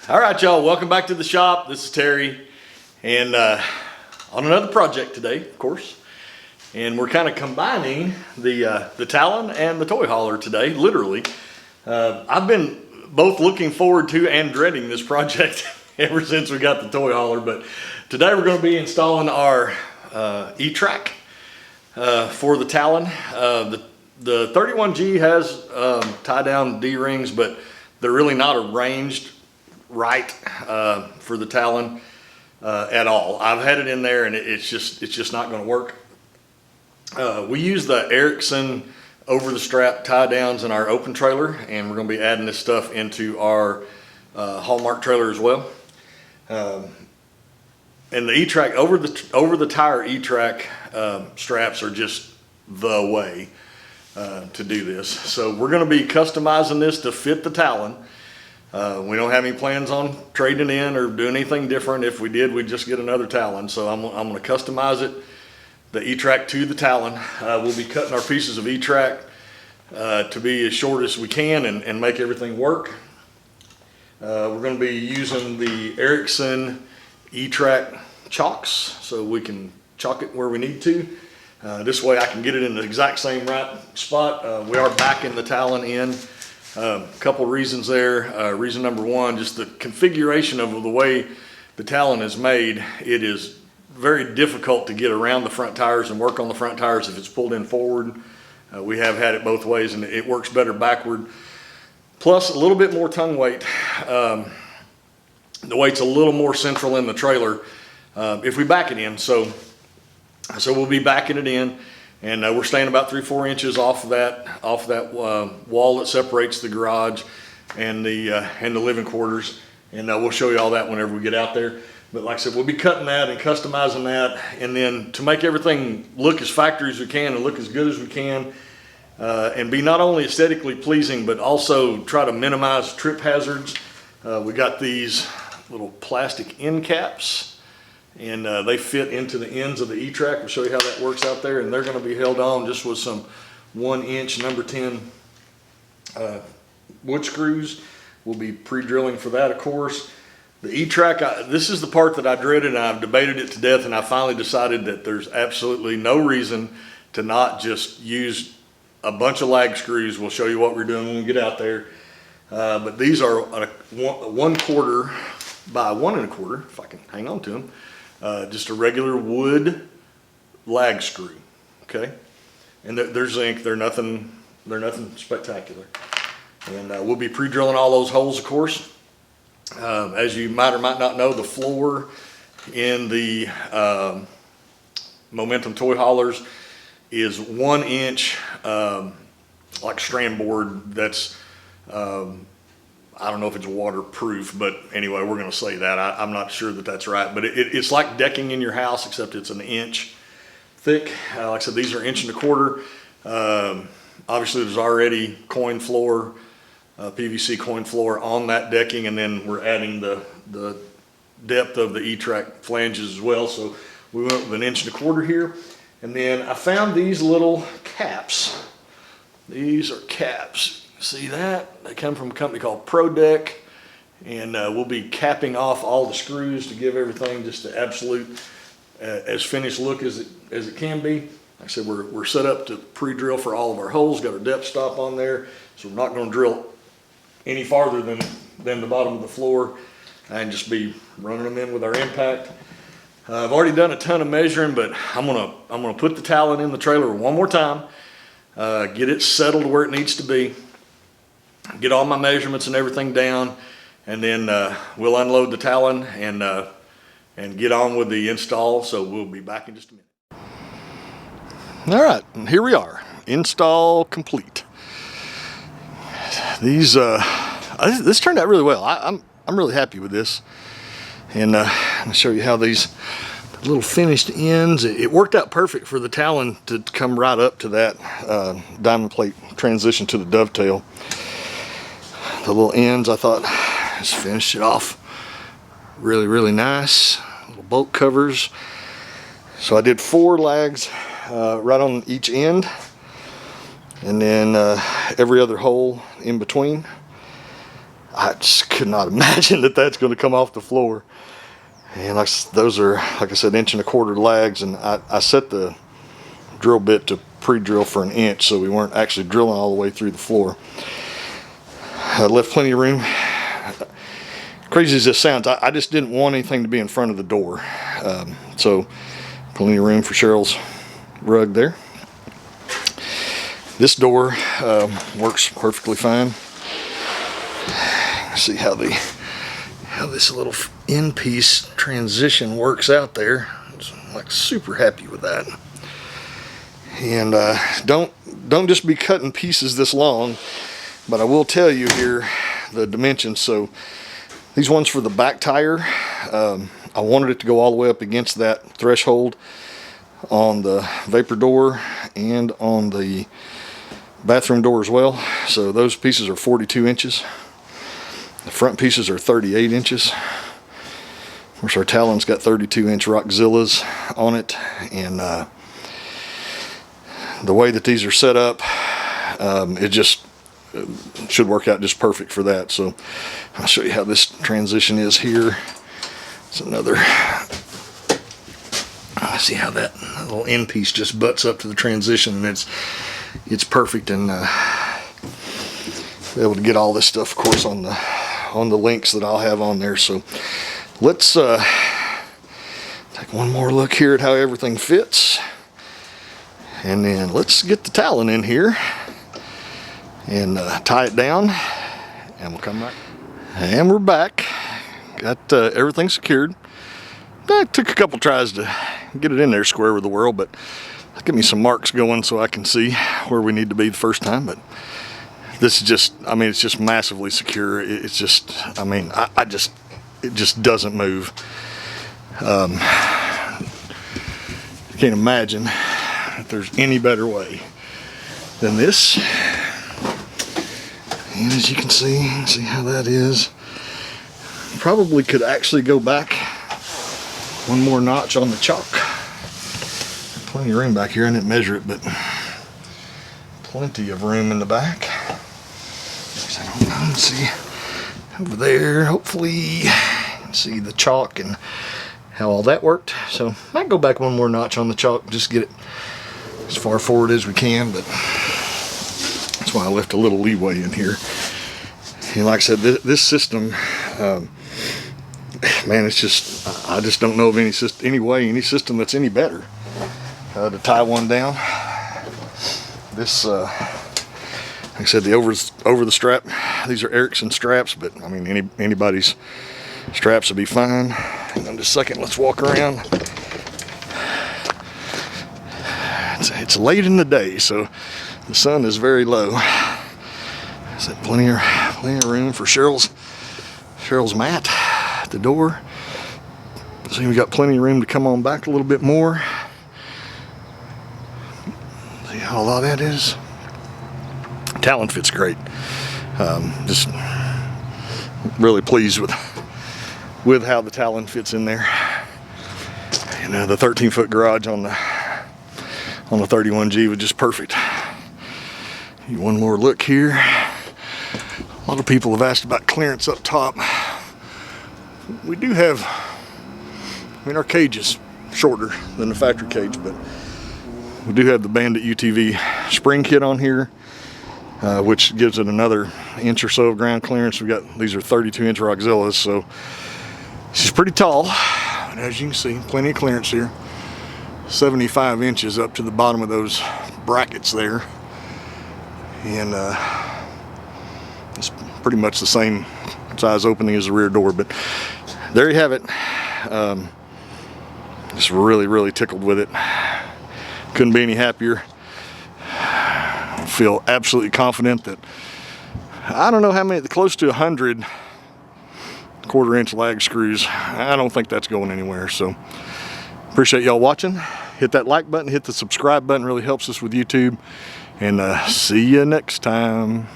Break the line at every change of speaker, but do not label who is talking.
All right, y'all, welcome back to the shop. This is Terry, and on another project today, of course. And we're kind of combining the Talon and the toy hauler today, literally. I've been both looking forward to and dreading this project ever since we got the toy hauler, but today we're going to be installing our E-track for the Talon. The 31G has tie-down D-rings, but they're really not arranged right for the Talon at all. I've had it in there and it's just not going to work. We use the Erickson over the strap tie downs in our open trailer, and we're going to be adding this stuff into our Hallmark trailer as well. And the E-track over the tire E-track straps are just the way to do this. So we're going to be customizing this to fit the Talon. We don't have any plans on trading in or doing anything different. If we did, we'd just get another Talon. So I'm going to customize it, the E-track to the Talon. We'll be cutting our pieces of E-track to be as short as we can and make everything work. We're going to be using the Erickson E-track chocks, so we can chalk it where we need to. This way I can get it in the exact same right spot. We are backing the Talon in. A couple reasons there. Reason number one, just the configuration of the way the Talon is made. It is very difficult to get around the front tires and work on the front tires if it's pulled in forward. We have had it both ways and it works better backward. Plus a little bit more tongue weight. The weight's a little more central in the trailer if we back it in. So we'll be backing it in. And we're staying about 3-4 inches off that wall that separates the garage and the living quarters. And we'll show you all that whenever we get out there. But like I said, we'll be cutting that and customizing that. And then to make everything look as factory as we can and look as good as we can, and be not only aesthetically pleasing, but also try to minimize trip hazards. We got these little plastic end caps. And they fit into the ends of the E-track. We'll show you how that works out there. And they're going to be held on just with some 1-inch number 10 wood screws. We'll be pre-drilling for that, of course. The E-track, this is the part that I dreaded, and I've debated it to death, and I finally decided that there's absolutely no reason to not just use a bunch of lag screws. We'll show you what we're doing when we get out there. But these are 1/4 by 1 1/4, if I can hang on to them. Just a regular wood lag screw, okay? And they're zinc. They're nothing spectacular. And we'll be pre-drilling all those holes, of course. As you might or might not know, the floor in the Momentum toy haulers is 1 inch, like strand board. That's I don't know if it's waterproof, but anyway, we're going to say that. I'm not sure that that's right, but it's like decking in your house, except it's 1 inch thick. Like I said, these are 1 1/4. Obviously, there's already coin floor, PVC coin floor on that decking, and then we're adding the depth of the E-track flanges as well. So we went with 1 1/4 here. And then I found these little caps. These are caps. See that? They come from a company called Pro-dec, and we'll be capping off all the screws to give everything just the absolute as finished look as it can be. Like I said, we're set up to pre-drill for all of our holes. Got our depth stop on there, so we're not going to drill any farther than the bottom of the floor and just be running them in with our impact. I've already done a ton of measuring, but I'm gonna put the Talon in the trailer one more time, get it settled where it needs to be. Get all my measurements and everything down, and then we'll unload the Talon and get on with the install. So we'll be back in just a minute. All right, and here we are, install complete. These this turned out really well. I'm really happy with this, and I'll show you how these little finished ends. It worked out perfect for the Talon to come right up to that diamond plate transition to the dovetail. The little ends, I thought, just finished it off really nice. Little bolt covers. So I did 4 lags right on each end, and then every other hole in between. I just could not imagine that that's going to come off the floor. And those are, like I said, 1.25 inch lags, and I set the drill bit to pre-drill for 1 inch, so we weren't actually drilling all the way through the floor. I left plenty of room. Crazy as this sounds, I just didn't want anything to be in front of the door. So plenty of room for Cheryl's rug there. This door works perfectly fine. See how this little end piece transition works out there. I'm like super happy with that. And don't just be cutting pieces this long, but I will tell you here the dimensions. So these ones for the back tire, I wanted it to go all the way up against that threshold on the vapor door and on the bathroom door as well. So those pieces are 42 inches. The front pieces are 38 inches. Of course, our Talon's got 32-inch Rockzillas on it, and the way that these are set up, it just should work out just perfect for that. So I'll show you how this transition is here. It's another. See how that little end piece just butts up to the transition, and it's perfect, and be able to get all this stuff, of course, on the links that I'll have on there. So let's take one more look here at how everything fits, and then let's get the Talon in here and tie it down, and we'll come back. And we're back. Got everything secured. It took a couple tries to get it in there square with the world, but give me some marks going so I can see where we need to be the first time. But this is just, I mean, it's just massively secure. It's just, I mean, it just doesn't move. I can't imagine if there's any better way than this. And as you can see how that is. Probably could actually go back one more notch on the chalk. Plenty of room back here. I didn't measure it, but plenty of room in the back. I don't know. See over there. Hopefully, you can see the chalk and how all that worked. So might go back one more notch on the chalk, just get it as far forward as we can. But that's why I left a little leeway in here. And like I said, this system. Man, it's just, I just don't know of any system that's any better to tie one down. This, like I said, the over the strap, these are Erickson straps, but I mean anybody's straps will be fine. Hang on just a second, let's walk around. It's late in the day, so the sun is very low. There's plenty of room for Cheryl's mat. The door. See, we got plenty of room to come on back a little bit more. See how all that is. Talon fits great. Just really pleased with how the Talon fits in there. And the 13-foot garage on the 31G was just perfect. One more look here. A lot of people have asked about clearance up top. We do have, I mean, our cage is shorter than the factory cage, but we do have the Bandit UTV spring kit on here, which gives it another inch or so of ground clearance. These are 32-inch Rockzillas, so she's pretty tall. And as you can see, plenty of clearance here. 75 inches up to the bottom of those brackets there. And it's pretty much the same size opening as the rear door, but there you have it. Just really tickled with it. Couldn't be any happier. I feel absolutely confident that I don't know how many, close to 100 1/4-inch lag screws. I don't think that's going anywhere. So appreciate y'all watching. Hit that like button, hit the subscribe button, really helps us with YouTube. And see you next time.